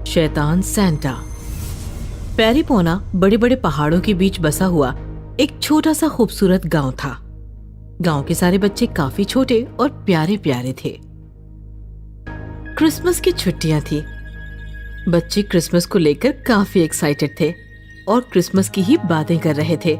शैतान सैंटा। पेरिपोना बड़े बड़े पहाड़ों के बीच बसा हुआ एक छोटा सा खूबसूरत गांव था। गांव के सारे बच्चे काफी छोटे और प्यारे प्यारे थे। क्रिसमस की छुट्टियां थी। बच्चे क्रिसमस को लेकर काफी एक्साइटेड थे और क्रिसमस की ही बातें कर रहे थे।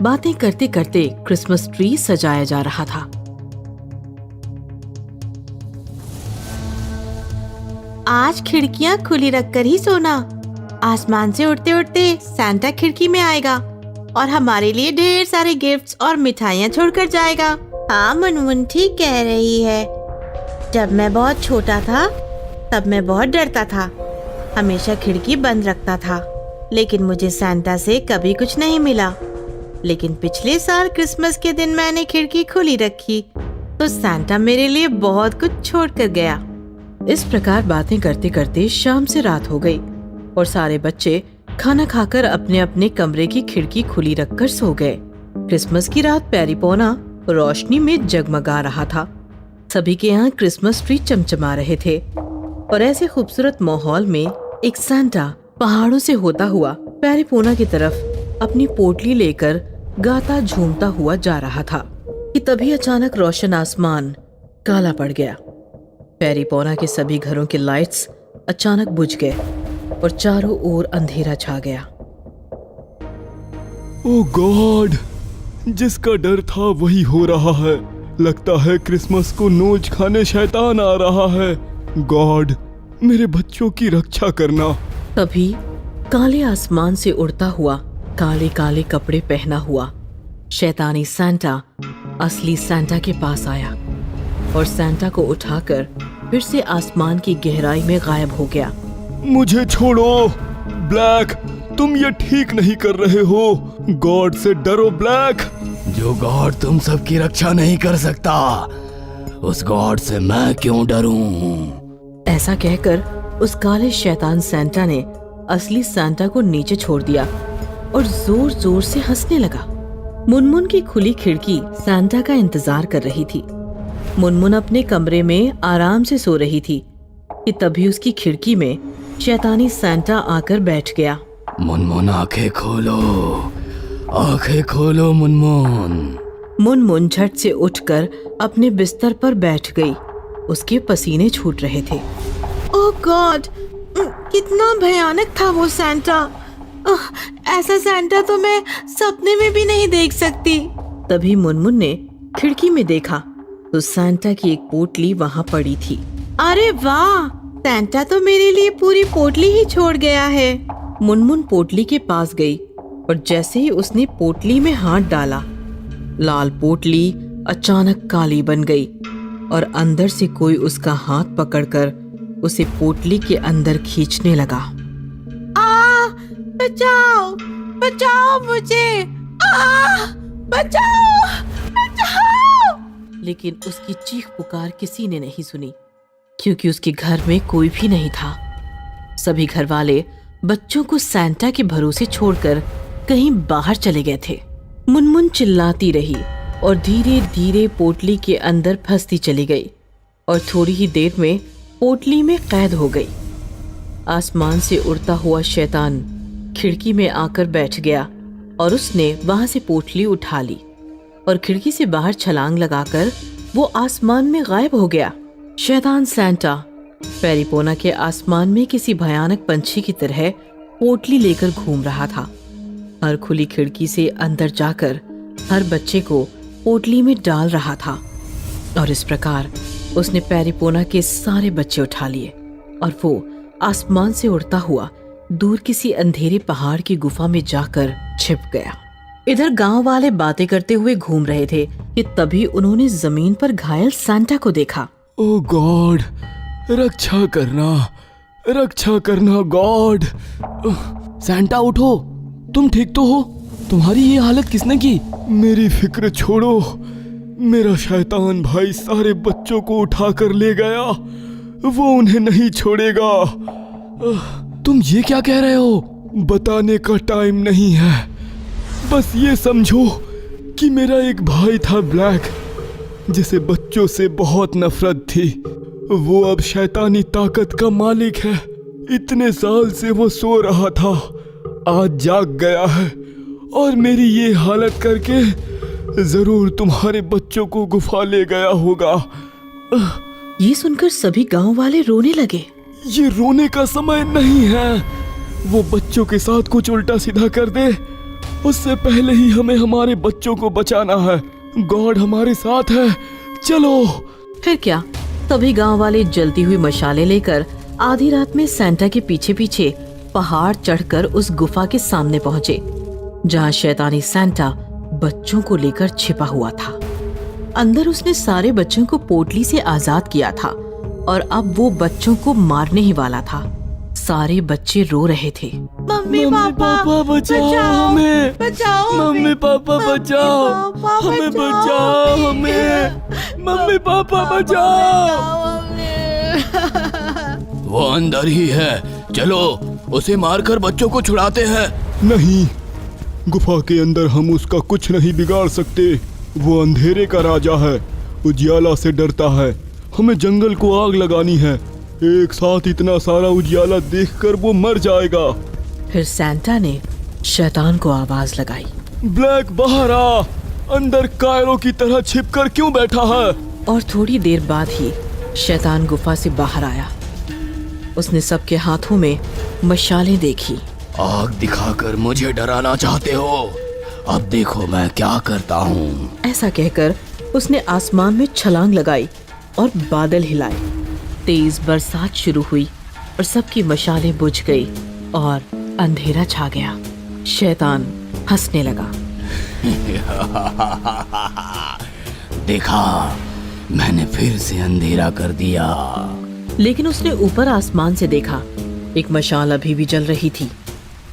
बातें करते करते क्रिसमस ट्री सजाया जा रहा था। आज खिड़कियां खुली रखकर ही सोना। आसमान से उड़ते उड़ते सैंटा खिड़की में आएगा और हमारे लिए ढेर सारे गिफ्ट्स और मिठाइयाँ छोड़कर जाएगा। हाँ, मुनमुन ठीक कह रही है। जब मैं बहुत छोटा था तब मैं बहुत डरता था, हमेशा खिड़की बंद रखता था, लेकिन मुझे सैंटा से कभी कुछ नहीं मिला। लेकिन पिछले साल क्रिसमस के दिन मैंने खिड़की खुली रखी तो सैंटा मेरे लिए बहुत कुछ छोड़ कर गया। इस प्रकार बातें करते करते शाम से रात हो गई और सारे बच्चे खाना खाकर अपने अपने कमरे की खिड़की खुली रखकर सो गए। क्रिसमस की रात पेरिपोना रोशनी में जगमगा रहा था। सभी के यहाँ क्रिसमस ट्री चमचमा रहे थे और ऐसे खूबसूरत माहौल में एक सैंटा पहाड़ों से होता हुआ पेरिपोना की तरफ अपनी पोटली लेकर गाता झूमता हुआ जा रहा था कि तभी अचानक रोशन आसमान काला पड़ गया। पेरिपोना के सभी घरों के लाइट्स अचानक बुझ गए और चारों ओर अंधेरा छा गया। ओह गॉड, जिसका डर था वही हो रहा है। लगता है क्रिसमस को नोच खाने शैतान आ रहा है। गॉड, मेरे बच्चों की रक्षा करना। तभी काले आसमान से उड़ता हुआ काले काले कपड़े पहना हुआ शैतानी सैंटा असली सैंटा के पास आया और सैंटा को उठाकर फिर से आसमान की गहराई में गायब हो गया। मुझे छोड़ो ब्लैक, तुम ये ठीक नहीं कर रहे हो। गॉड से डरो ब्लैक। जो गॉड तुम सबकी रक्षा नहीं कर सकता, उस गॉड से मैं क्यों डरूं? ऐसा कहकर उस काले शैतान सैंटा ने असली सैंटा को नीचे छोड़ दिया और जोर जोर से हंसने लगा। मुनमुन की खुली खिड़की सैंटा का इंतजार कर रही थी। मुनमुन अपने कमरे में आराम से सो रही थी कि तभी उसकी खिड़की में शैतानी सैंटा आकर बैठ गया। मुनमुन आंखें खोलो, आंखें खोलो मुनमुन। मुनमुन झट से उठकर अपने बिस्तर पर बैठ गई। उसके पसीने छूट रहे थे। ओह गॉड, कितना भयानक था वो सैंटा। ऐसा सैंटा तो मैं सपने में भी नहीं देख सकती। तभी मुनमुन ने खिड़की में देखा तो सैंटा की एक पोटली वहाँ पड़ी थी। अरे वाह, सैंटा तो मेरे लिए पूरी पोटली ही छोड़ गया है। मुनमुन पोटली के पास गई और जैसे ही उसने पोटली में हाथ डाला, लाल पोटली अचानक काली बन गई और अंदर से कोई उसका हाथ पकड़कर उसे पोटली के अंदर खींचने लगा। बचाओ, बचाओ मुझे, बचाओ, बचाओ। लेकिन उसकी चीख पुकार किसी ने नहीं सुनी क्योंकि उसके घर में कोई भी नहीं था। सभी घर वाले बच्चों को सैंटा के भरोसे छोड़कर कहीं बाहर चले गए थे। मुनमुन चिल्लाती रही और धीरे धीरे पोटली के अंदर फंसती चली गई और थोड़ी ही देर में पोटली में कैद हो गई। आसमान से उड़ता हुआ शैतान खिड़की में आकर बैठ गया और उसने वहां से पोटली उठा ली और खिड़की से बाहर छलांग लगाकर वो आसमान में गायब हो गया। शैतान सैंटा पेरिपोना के आसमान में किसी भयानक पंछी की तरह पोटली लेकर घूम रहा था। हर खुली खिड़की से अंदर जाकर हर बच्चे को पोटली में डाल रहा था और इस प्रकार उसने पेरिपोना के सारे बच्चे उठा लिए और वो आसमान से उड़ता हुआ दूर किसी अंधेरे पहाड़ की गुफा में जाकर छिप गया। इधर गांव वाले बातें करते हुए घूम रहे थे कि तभी उन्होंने जमीन पर घायल सैंटा को देखा। ओह गॉड, रक्षा करना, रक्षा करना गॉड। सैंटा उठो, तुम ठीक तो हो? तुम्हारी ये हालत किसने की? मेरी फिक्र छोड़ो, मेरा शैतान भाई सारे बच्चों को उठा कर ले गया। वो उन्हें नहीं छोड़ेगा। तुम ये क्या कह रहे हो? बताने का टाइम नहीं है। बस ये समझो कि मेरा एक भाई था ब्लैक। जिसे बच्चों से बहुत नफरत थी, वो अब शैतानी ताकत का मालिक है। इतने साल से वो सो रहा था, आज जाग गया है और मेरी ये हालत करके जरूर तुम्हारे बच्चों को गुफा ले गया होगा। ये सुनकर सभी गांव वाले रोने लगे। ये रोने का समय नहीं है। वो बच्चों के साथ कुछ उल्टा सीधा कर दे, उससे पहले ही हमें हमारे बच्चों को बचाना है। गॉड हमारे साथ है, चलो। फिर क्या, सभी गांव वाले जलती हुई मशालें लेकर आधी रात में सैंटा के पीछे पीछे पहाड़ चढ़कर उस गुफा के सामने पहुंचे, जहां शैतानी सैंटा बच्चों को लेकर छिपा हुआ था। अंदर उसने सारे बच्चों को पोटली से आजाद किया था और अब वो बच्चों को मारने ही वाला था। सारे बच्चे रो रहे थे। मम्मी पापा बचाओ हमें, बचाओ मम्मी पापा बचाओ हमें, बचाओ हमें, मम्मी पापा बचाओ। वो अंदर ही है, चलो उसे मारकर बच्चों को छुड़ाते हैं। नहीं, गुफा के अंदर हम उसका कुछ नहीं बिगाड़ सकते। वो अंधेरे का राजा है, उजियाला से डरता है। हमें जंगल को आग लगानी है। एक साथ इतना सारा उजियाला देखकर वो मर जाएगा। फिर सैंटा ने शैतान को आवाज लगाई, ब्लैक बाहर आ, अंदर कायरों की तरह छिपकर क्यों बैठा है? और थोड़ी देर बाद ही शैतान गुफा से बाहर आया। उसने सबके हाथों में मशालें देखी। आग दिखाकर मुझे डराना चाहते हो? अब देखो मैं क्या करता हूँ। ऐसा कहकर उसने आसमान में छलांग लगाई और बादल हिलाए। तेज बरसात शुरू हुई और सबकी मशालें बुझ गई और अंधेरा छा गया। शैतान हंसने लगा। देखा, मैंने फिर से अंधेरा कर दिया। लेकिन उसने ऊपर आसमान से देखा, एक मशाल अभी भी जल रही थी।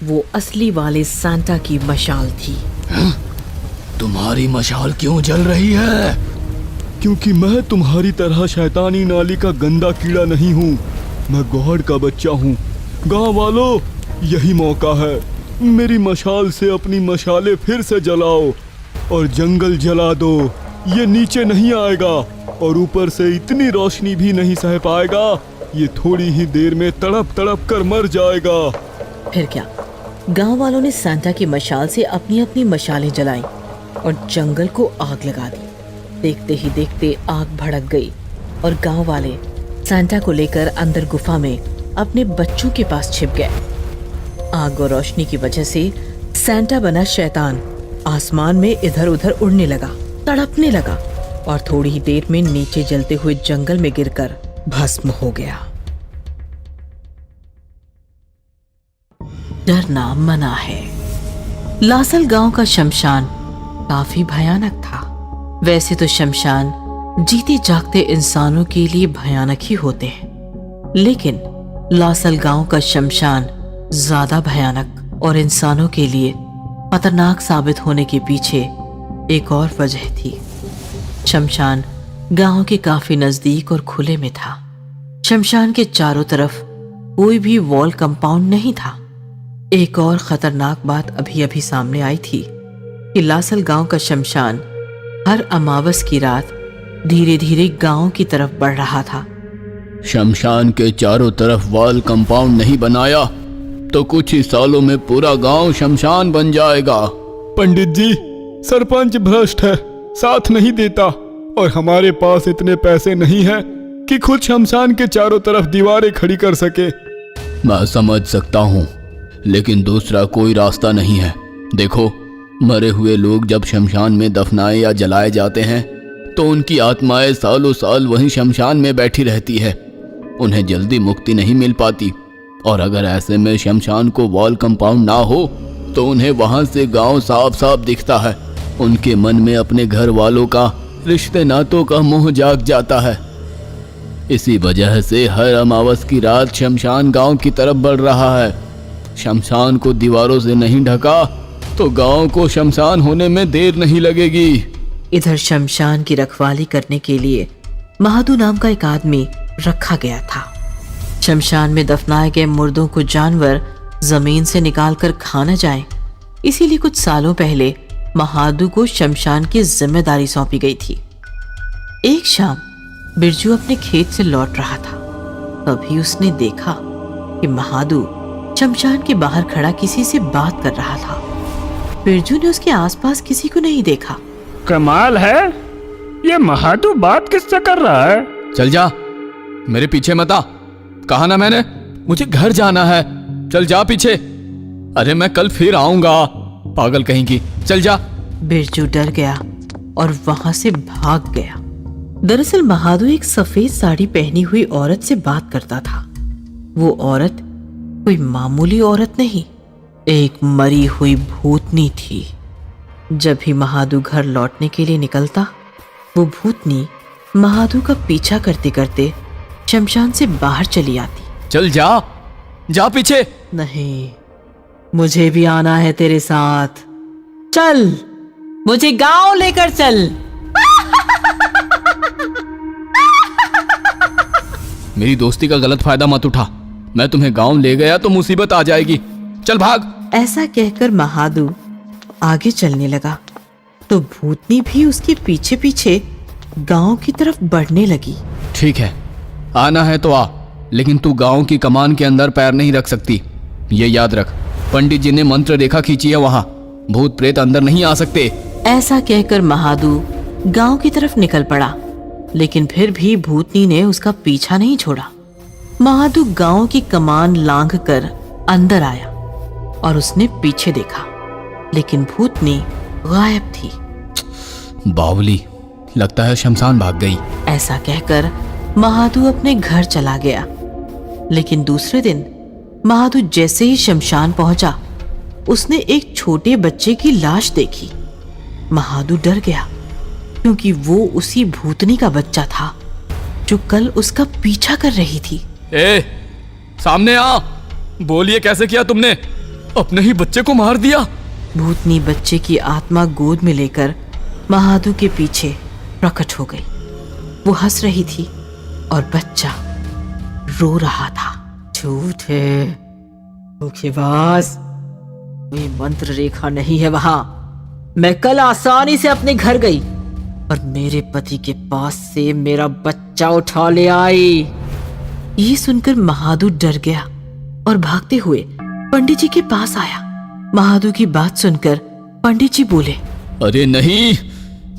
वो असली वाले सैंटा की मशाल थी। तुम्हारी मशाल क्यों जल रही है? क्योंकि मैं तुम्हारी तरह शैतानी नाली का गंदा कीड़ा नहीं हूँ। मैं गॉड का बच्चा हूँ। गाँव वालों, यही मौका है। मेरी मशाल से अपनी मशालें फिर से जलाओ और जंगल जला दो। ये नीचे नहीं आएगा और ऊपर से इतनी रोशनी भी नहीं सह पाएगा। ये थोड़ी ही देर में तड़प तड़प कर मर जाएगा। फिर क्या, गांव वालों ने सैंटा की मशाल से अपनी अपनी मशालें जलाई और जंगल को आग लगा दी। देखते ही देखते आग भड़क गई और गांव वाले सैंटा को लेकर अंदर गुफा में अपने बच्चों के पास छिप गए। आग और रोशनी की वजह से सैंटा बना शैतान आसमान में इधर उधर उड़ने लगा, तड़पने लगा और थोड़ी ही देर में नीचे जलते हुए जंगल में गिरकर भस्म हो गया। डरना मना है। लासल गांव का शमशान काफी भयानक था। वैसे तो शमशान जीते जागते इंसानों के लिए भयानक ही होते हैं, लेकिन लासल गांव का शमशान ज्यादा भयानक और इंसानों के लिए खतरनाक साबित होने के पीछे एक और वजह थी। शमशान गांव के काफी नजदीक और खुले में था। शमशान के चारों तरफ कोई भी वॉल कंपाउंड नहीं था। एक और खतरनाक बात अभी अभी सामने आई थी कि लासल गांव का शमशान हर अमावस की रात धीरे धीरे गांव की तरफ बढ़ रहा था। शमशान के चारों तरफ वॉल कंपाउंड नहीं बनाया तो कुछ ही सालों में पूरा गांव शमशान बन जाएगा। पंडित जी, सरपंच भ्रष्ट है, साथ नहीं देता और हमारे पास इतने पैसे नहीं है कि खुद शमशान के चारों तरफ दीवारें खड़ी कर सके। मैं समझ सकता हूँ, लेकिन दूसरा कोई रास्ता नहीं है। देखो, मरे हुए लोग जब शमशान में दफनाए या जलाए जाते हैं तो उनकी आत्माएं सालों साल वहीं शमशान में बैठी रहती है। उन्हें जल्दी मुक्ति नहीं मिल पाती और अगर ऐसे में शमशान को वॉल कंपाउंड ना हो तो उन्हें वहां से गांव साफ साफ दिखता है। उनके मन में अपने घर वालों का, रिश्ते नातों का मोह जाग जाता है। इसी वजह से हर अमावस की रात शमशान गांव की तरफ बढ़ रहा है। शमशान को दीवारों से नहीं ढका तो गांव को शमशान होने में देर नहीं लगेगी। इधर शमशान की रखवाली करने के लिए महादू नाम का एक आदमी रखा गया था। शमशान में दफनाए गए मुर्दों को जानवर जमीन से निकालकर खा न जाए, इसीलिए कुछ सालों पहले महादू को शमशान की जिम्मेदारी सौंपी गई थी। एक शाम बिरजू अपने खेत से लौट रहा था। तभी उसने देखा कि महादू शमशान के बाहर खड़ा किसी से बात कर रहा था। बिरजू ने उसके आसपास किसी को नहीं देखा। कमाल है, ये महादू बात किससे कर रहा है? चल जा, मेरे पीछे मत आ। कहा ना मैंने, मुझे घर जाना है। चल जा पीछे। अरे मैं कल फिर आऊंगा, पागल कहीं की। चल जा। बिरजू डर गया और वहां से भाग गया। दरअसल महादू एक सफेद साड़ी पहनी हुई औरत से बात करता था। वो औरत कोई मामूली औरत नहीं, एक मरी हुई भूतनी थी। जब भी महादू घर लौटने के लिए निकलता, वो भूतनी महादू का पीछा करते करते शमशान से बाहर चली आती। चल जा, जा पीछे। नहीं, मुझे भी आना है तेरे साथ। चल, मुझे गांव लेकर चल। मेरी दोस्ती का गलत फायदा मत उठा। मैं तुम्हें गांव ले गया तो मुसीबत आ जाएगी। चल भाग। ऐसा कहकर महादू आगे चलने लगा तो भूतनी भी उसके पीछे पीछे गांव की तरफ बढ़ने लगी। ठीक है, आना है तो आ, लेकिन तू गांव की कमान के अंदर पैर नहीं रख सकती। ये याद रख, पंडित जी ने मंत्र रेखा खींची है, वहां भूत प्रेत अंदर नहीं आ सकते। ऐसा कहकर महादू गांव की तरफ निकल पड़ा, लेकिन फिर भी भूतनी ने उसका पीछा नहीं छोड़ा। महादू गांव की कमान लांघकर अंदर आया और उसने पीछे देखा, लेकिन भूतनी गायब थी। बावली, लगता है शमशान भाग गई। ऐसा कहकर महादू अपने घर चला गया। लेकिन दूसरे दिन महादू जैसे ही शमशान पहुंचा, उसने एक छोटे बच्चे की लाश देखी। महादू डर गया, क्योंकि वो उसी भूतनी का बच्चा था जो कल उसका पीछा कर रही थी। ए, सामने आ। बोलिए, कैसे किया तुमने? अपने ही बच्चे को मार दिया। भूतनी बच्चे की आत्मा गोद में लेकर महादू के पीछे प्रकट हो गई। वो हंस रही थी और बच्चा रो रहा था। झूठ है, धोखेबाज, कोई मंत्र रेखा नहीं है वहां। मैं कल आसानी से अपने घर गई और मेरे पति के पास से मेरा बच्चा उठा ले आई। ये सुनकर महादू डर गया और भागते हुए पंडित जी के पास आया। महादू की बात सुनकर पंडित जी बोले, अरे नहीं,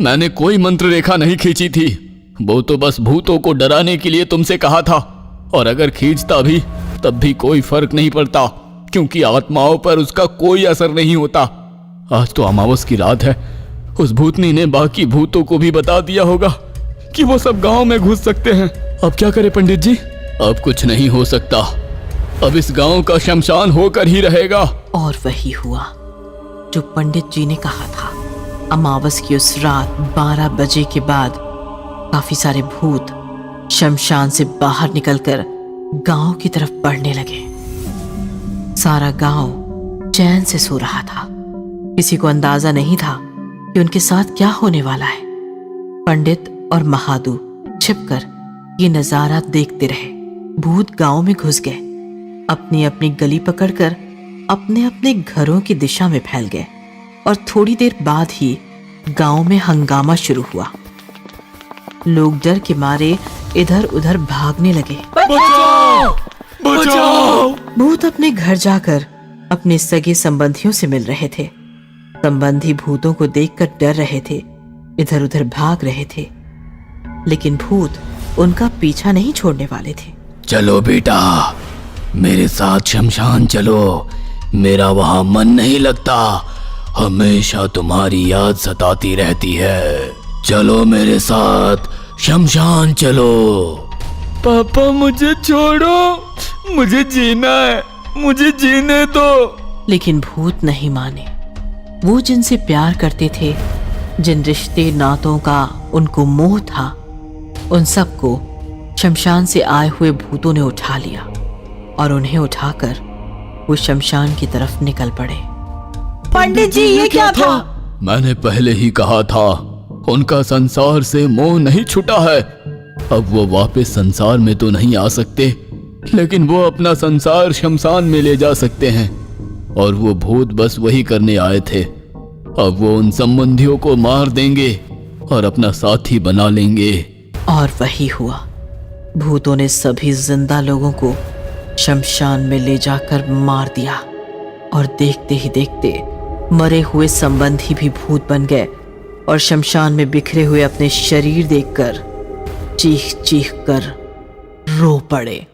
मैंने कोई मंत्र रेखा नहीं खींची थी। वो तो बस भूतों को डराने के लिए तुमसे कहा था, और अगर खींचता भी तब भी कोई फर्क नहीं पड़ता, क्योंकि आत्माओं पर उसका कोई असर नहीं होता। आज तो अमावस की रात है, उस भूतनी ने बाकी भूतों को भी बता दिया होगा कि वो सब गांव में घुस सकते हैं। अब क्या करे पंडित जी? अब कुछ नहीं हो सकता, अब इस गांव का शमशान होकर ही रहेगा। और वही हुआ जो पंडित जी ने कहा था। अमावस की उस रात 12 बजे के बाद काफी सारे भूत शमशान से बाहर निकलकर गांव की तरफ बढ़ने लगे। सारा गांव चैन से सो रहा था। किसी को अंदाजा नहीं था कि उनके साथ क्या होने वाला है। पंडित और महादू छिपकर ये नजारा देखते रहे। भूत गांव में घुस गए, अपनी अपनी गली पकड़कर अपने अपने घरों की दिशा में फैल गए, और थोड़ी देर बाद ही गांव में हंगामा शुरू हुआ। लोग डर के मारे इधर उधर भागने लगे। बचाओ! बचाओ! भूत अपने घर जाकर अपने सगे संबंधियों से मिल रहे थे। संबंधी भूतों को देखकर डर रहे थे, इधर उधर भाग रहे थे, लेकिन भूत उनका पीछा नहीं छोड़ने वाले थे। चलो बेटा, मेरे साथ शमशान चलो, मेरा वहां मन नहीं लगता, हमेशा तुम्हारी याद सताती रहती है। चलो मेरे साथ शमशान चलो। पापा मुझे छोड़ो, मुझे जीना है, मुझे जीने दो। लेकिन भूत नहीं माने। वो जिनसे प्यार करते थे, जिन रिश्ते नातों का उनको मोह था, उन सबको शमशान से आए हुए भूतों ने उठा लिया और उन्हें उठाकर वो शमशान की तरफ निकल पड़े। पंडित जी, ये क्या था? मैंने पहले ही कहा था, उनका संसार से मोह नहीं छूटा है। अब वो वापस संसार में तो नहीं आ सकते, लेकिन वो अपना संसार शमशान में ले जा सकते हैं, और वो भूत बस वही करने आए थे। अब वो उन संबंधियों को मार देंगे और अपना साथी बना लेंगे। और वही हुआ। भूतों ने सभी जिंदा लोगों को शमशान में ले जाकर मार दिया और देखते ही देखते मरे हुए संबंधी भी भूत बन गए और शमशान में बिखरे हुए अपने शरीर देखकर चीख चीख कर रो पड़े।